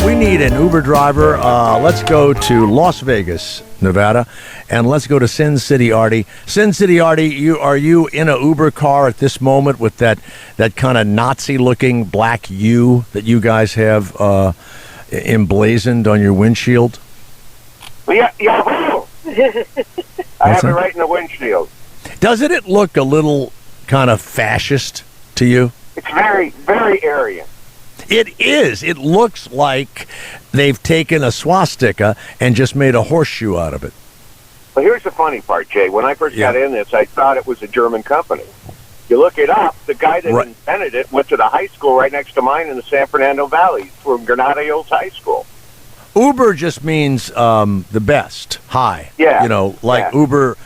We need an Uber driver. Let's go to Las Vegas, Nevada, and let's go to Sin City Artie. Sin City Artie, are you in a Uber car at this moment with that kind of Nazi-looking black U that you guys have emblazoned on your windshield? Yeah. I have it right in the windshield. Doesn't it look a little kind of fascist to you? It's very, very Aryan. It is. It looks like they've taken a swastika and just made a horseshoe out of it. Well, here's the funny part, Jay. When I first got in this, I thought it was a German company. You look it up, the guy that invented it went to the high school right next to mine in the San Fernando Valley, from Granada Hills High School. Uber just means the best, high. Yeah. You know, like Uber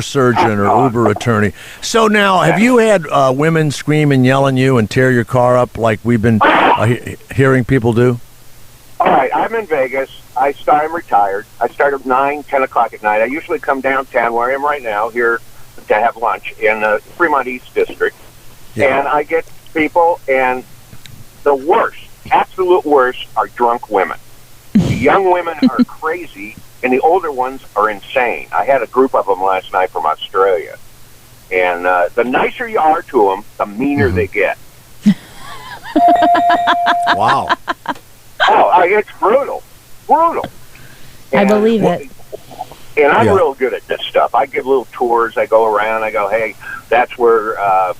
surgeon or Uber attorney. So now, have you had women scream and yell at you and tear your car up like we've been hearing people do? All right, I'm in Vegas. I'm retired. I start at 9, 10 o'clock at night. I usually come downtown where I am right now here to have lunch in the Fremont East District. Yeah. And I get people, and the worst, absolute worst, are drunk women. The young women are crazy, and the older ones are insane. I had a group of them last night from Australia. And the nicer you are to them, the meaner they get. Wow. Oh, it's brutal. Brutal. I believe it. And I'm real good at this stuff. I give little tours. I go around. I go, hey, that's where,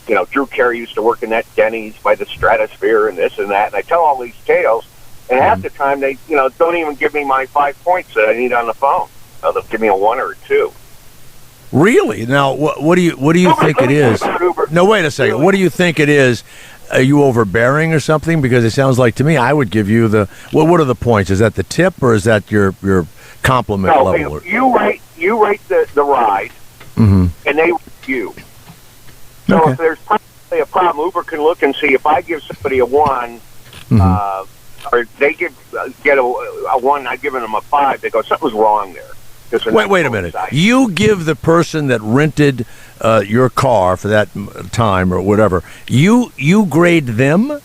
Drew Carey used to work in that Denny's by the Stratosphere and this and that. And I tell all these tales. And half the time, they, don't even give me my 5 points that I need on the phone. They'll give me a 1 or a 2. Really? Now, what do you think it is? No, wait a second. What do you think it is? Are you overbearing or something? Because it sounds like to me, I would give you the. Well, what are the points? Is that the tip or is that your compliment level? You rate the ride, and they rate you. So if there's probably a problem, Uber can look and see if I give somebody a 1. Or they get a 1, I've given them a 5. They go, something's wrong there. Wait a minute. You give the person that rented your car for that time or whatever, you grade them?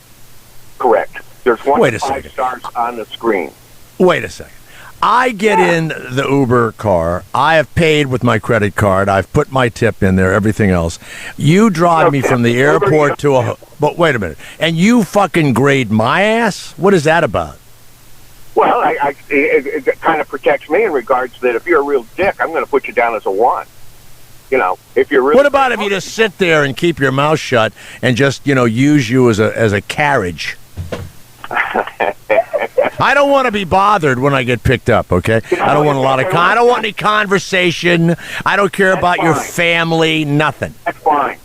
Correct. There's 1 to 5 second. stars on the screen. Wait a second. I get in the Uber car. I have paid with my credit card. I've put my tip in there, everything else. You drive me from the airport to a... But wait a minute. And you fucking grade my ass? What is that about? Well, it kind of protects me in regards that if you're a real dick, I'm going to put you down as a 1. If you're really... What about if you just sit there and keep your mouth shut and just, use you as a carriage? I don't want to be bothered when I get picked up, okay? I don't want I don't want any conversation. I don't care about your family, nothing. That's fine.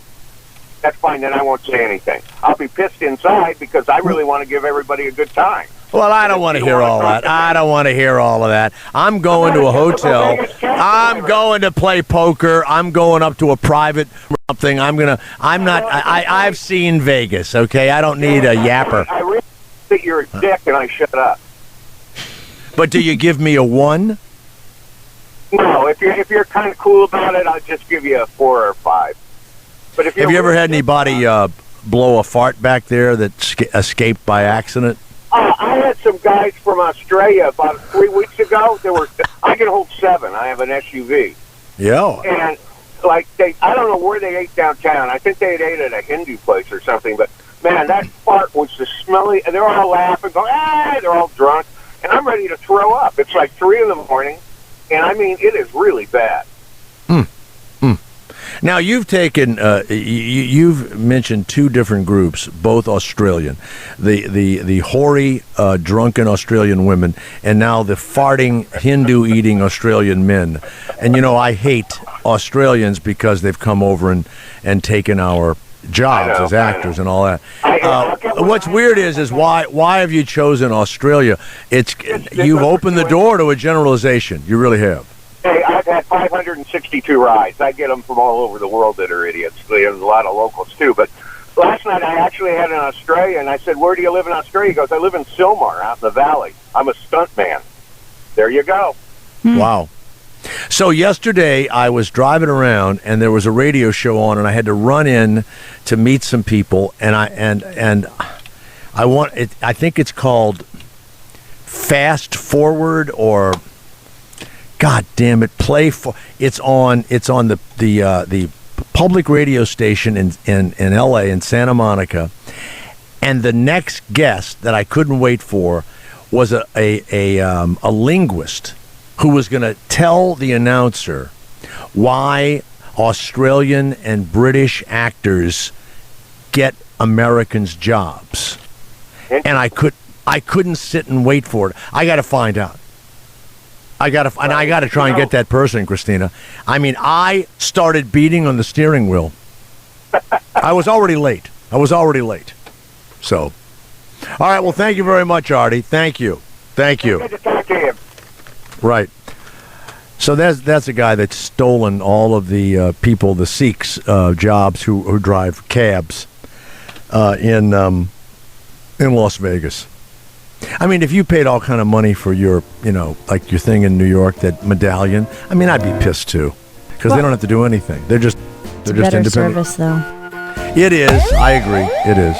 Then I won't say anything. I'll be pissed inside because I really want to give everybody a good time. Well, I don't want to hear all that. I don't want to hear all of that. I'm going to a hotel. I'm going to play poker. I'm going up to a private something. I've seen Vegas, okay? I don't need a yapper. I really think you're a dick and I shut up. But do you give me a 1? No, if you're kind of cool about it, I'll just give you a 4 or 5. But if have you ever had anybody blow a fart back there that escaped by accident? I had some guys from Australia about 3 weeks ago. I can hold 7. I have an SUV. Yeah. And I don't know where they ate downtown. I think they had ate at a Hindu place or something. But man, that fart was the smelly, and they're all laughing, going, they're all drunk. And I'm ready to throw up. It's like 3 in the morning, and I mean, it is really bad. Now, you've taken, you've mentioned 2 different groups, both Australian. The hoary, drunken Australian women, and now the farting, Hindu-eating Australian men. And, I hate Australians because they've come over and taken our jobs as actors and all that. What's weird is why have you chosen Australia? You've opened the door to a generalization. You really have. Hey, I've had 562 rides. I get them from all over the world that are idiots. There's a lot of locals too. But last night I actually had an Australian. And I said, "Where do you live in Australia?" He goes, "I live in Sylmar, out in the valley. I'm a stunt man." There you go. Wow. So yesterday I was driving around and there was a radio show on and I had to run in to meet some people and I think it's called Fast Forward or God damn it, it's on the public radio station in L.A. in Santa Monica, and the next guest that I couldn't wait for was a linguist who was going to tell the announcer why Australian and British actors get Americans jobs, and I couldn't sit and wait for it. I got to find out. I got to try and get that person, Christina. I mean, I started beating on the steering wheel. I was already late. So, all right. Well, thank you very much, Artie. Thank you. Good to talk to you. Right. So that's a guy that's stolen all of the people, the Sikhs, jobs who drive cabs in Las Vegas. I mean, if you paid all kind of money for your, like your thing in New York, that medallion, I mean, I'd be pissed too, because they don't have to do anything. They're just better independent. service, though. It is. I agree. It is.